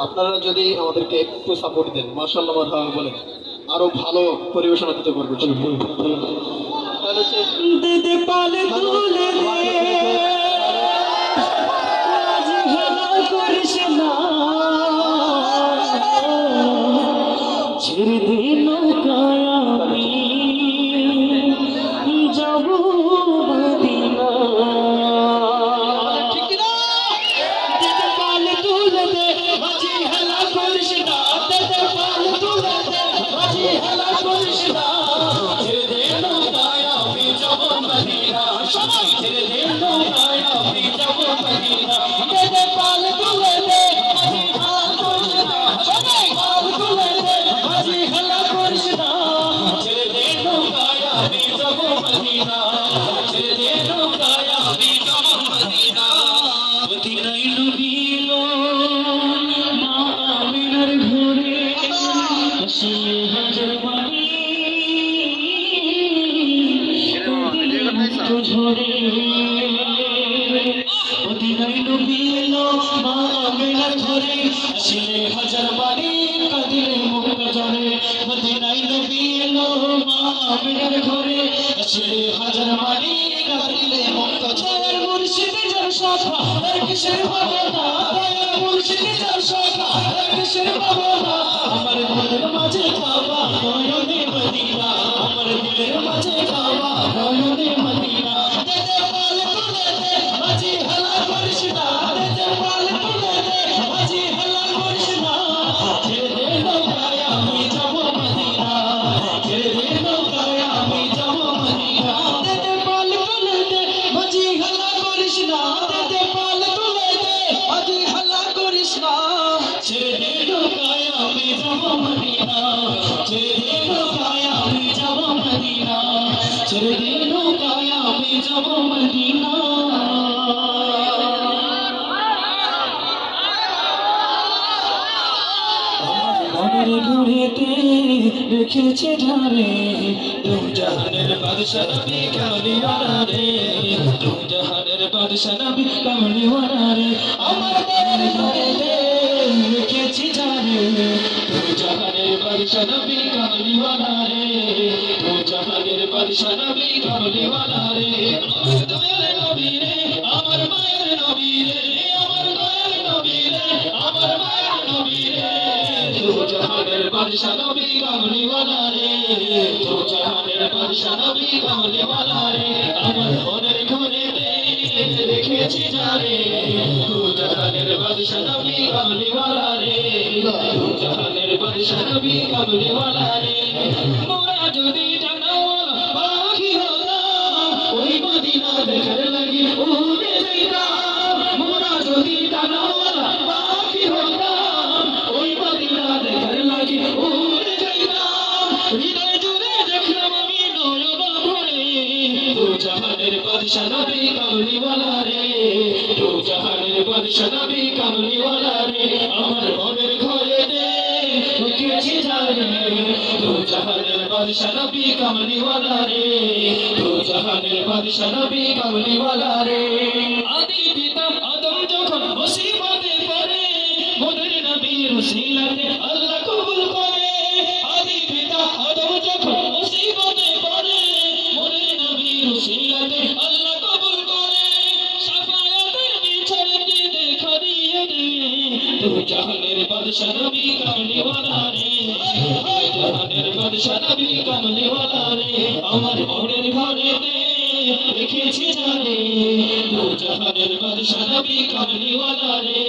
আপনারা যদি আমাদেরকে একটু সাপোর্ট দেন, মাশাআল্লাহ মারহাবা বলেন, আরো ভালো পরিবেশনা দিতে পারবো। তাহলে হচ্ছে দে দে পালে তুলে দে আজ হেলা করিস না ছেড়ে দে নৌকায় আমি যাব মদিনা ঠিক কিনা? দে দে পালে তুলে দে আজ হেলা করিস না দে দে পালে তুলে দে আজ হেলা করিস না ছেড়ে দে নৌকায় আমি যাব মদিনা সবাই ছেড়ে দে নৌকায় আমি যাব মদিনা দে দে পালে তুলে দে আজ হেলা করিস না সবাই পালে তুলে দে আজ হেলা করিস না ছেড়ে দে নৌকায় আমি যাব মদিনা ছেড়ে দে নৌকায় আমি যাব মদিনা মদিনায় ডুবিলো মা আমিনার ঘরে আসিয়ে হাজার বাণী মুক্ত ঝরে মদিনায় ডুবিলো মা আমিনার ঘরে আসিলে হাজার বাণী কাঁদিলে মুক্ত ঝরে মদিনায় ডুবিলো মা আমিনার ঘরে আসিলে হাজার বাণী কাঁদিলে মুক্ত ঝরে মুর্শিদে যার শাখা আর কিসের ভাবনা দয়ার মুর্শিদে যার শাখা আর কিসের ভাবনা আমার দিলের মাঝে কাবা নয়নে মদিনা আমার দিলের মাঝে কাবা নয়নে মদিনা দে দে পাল তুলে দে মাঝি হেলা করিস না দে দে পাল তুলে দে মাঝি হেলা করিস না ছেড়ে দে নৌকায় আমি যাব মদিনা ছেড়ে দে নৌকায় আমি যাব মদিনা দে দে পাল তুলে দে মাঝি হেলা করিস না দে দে পাল তুলে দে মাঝি হেলা করিস না ছেড়ে দে নৌকায় আমি যাব মদিনা ছেড়ে দে নৌকায় আমি যাব মদিনা ছেড়ে দে নৌকায় আমি যাব মদিনা মনের ঘুরেতে রেখেছে ধারে দু জাহানের বাদশা নবী কামলিওয়ালা রে দু জাহানের বাদশা নবী কামলিওয়ালা রে আমার মনের ঘুরেতে রেখেছি ধারে দু জাহানের বাদশা নবী কামলিওয়ালা রে দু জাহানের বাদশা নবী কামলিওয়ালা রে আমার দয়ার নবী রে আমার মায়ের নবী রে আমার দয়ার নবী রে আমার মায়ের নবী রে দু জাহানের বাদশা নবী কামলিওয়ালা রে দু জাহানের বাদশা নবী কামলিওয়ালা রে আমার মনের ঘরেতে রেখেছি যারে দু জাহানের বাদশা নবী কামলিওয়ালা রে দু জাহানের বাদশা নবী কামলিওয়ালা রে মোরা যদি জানাওয়ালা পাখি হতাম ওই মদিনা দেখার লাগি উড়ে যাইতাম মোরা যদি জানাওয়ালা পাখি হতাম ওই মদিনা দেখার লাগি উড়ে যাইতাম হৃদয় জুড়ে দেখলাম আমি নয়ন ভরে দু জাহানের বাদশা নবী কামলিওয়ালা রে দু জাহানের বাদশা নবী কামলিওয়ালা রে আমার মনের ঘরে দে রেখেছি যারে দু জাহানের বাদশা নবী কামলিওয়ালা রে দু জাহানের বাদশা নবী কামলিওয়ালা রে আদি পিতা আদম যখন মুসিবতে পড়ে মোদের নবীর উসিলাতে আল্লাহ কবুল করে আদি পিতা আদম যখন মুসিবতে পড়ে মোদের নবীর উসিলাতে আল্লাহ কবুল করে শাফায়াতের বিছানাতে দেখা দিয়ে দে দু জাহানের বাদশা নবী কামলিওয়ালা রে দু জাহানের বাদশা নবী কামলিওয়ালা রে আমার মনের ঘরেতে রেখেছি জানে দু জাহানের বাদশা নবী কামলিওয়ালা রে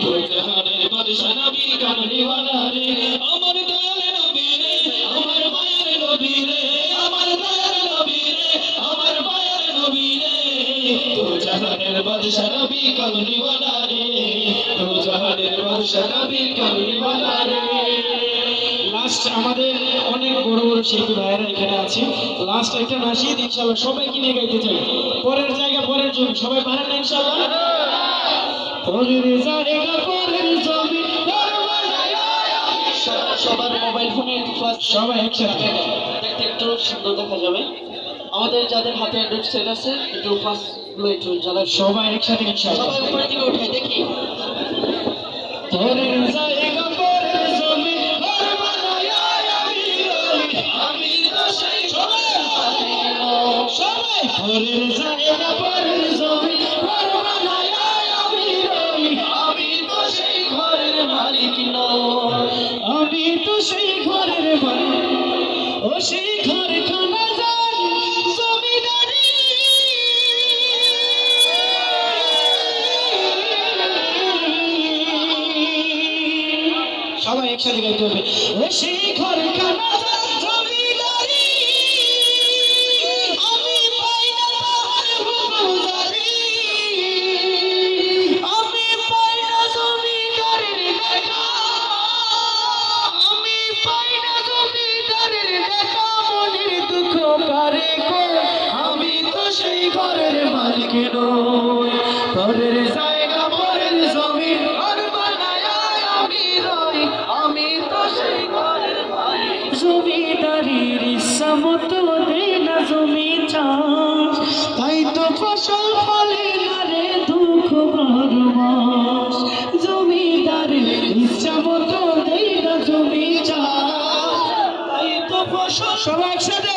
দু জাহানের বাদশা নবী কামলিওয়ালা রে আমার দয়াল নবী রে আমার মায়ের নবী রে আমার দয়াল নবী রে আমার মায়ের নবী রে দু জাহানের বাদশা নবী কামলিওয়ালা রে দু জাহানের বাদশা নবী কামলিওয়ালা রে লাস্ট আমাদের অনেক বড় বড় শিল্পী ভাইয়েরা এখানে আছে লাস্ট একটা নাশিদ ইনশাআল্লাহ সবাইকে নিয়ে গাইতে চাই পরের জায়গা পরের জমি সবাই পারেন না ইনশাআল্লাহ পরের জায়গা পরের জমি সবার মোবাইল ফোনে ফার্স্ট সবাই একসাথে দেখতে একটু সুন্দর দেখা যাবে আমাদের যাদের হাতে অ্যান্ড্রয়েড সেট আছে একটু ফার্স্ট গুলো একটু জ্বালা সবাই একসাথে ইনশাআল্লাহ সবাই উপরে দিকে উঠাই দেখি পরের একসাথে গাইতে হবে। সেই ঘর খানা জমিদারি আমি পাই না তাহার হুকুমদারি, আমি পাই না জমিদারের দেখা, আমি পাই না জমিদারের দেখা, মনের দুঃখ কারে কই, আমি তো সেই ঘরের মালিক নই। পরের জায়গা পরের জমিন ঘর বানায় আমি রই, আমি তো সেই ঘরের মালিক। জমিদারির ইচ্ছা মতো দেয় না জমি চাষ, তাই তো ফসল ফলে না রে দুঃখ বারো মাস। জমিদারির ইচ্ছা মতো দেয় না জমি চাষ, তাই তো ফসল। সবাই একসাথে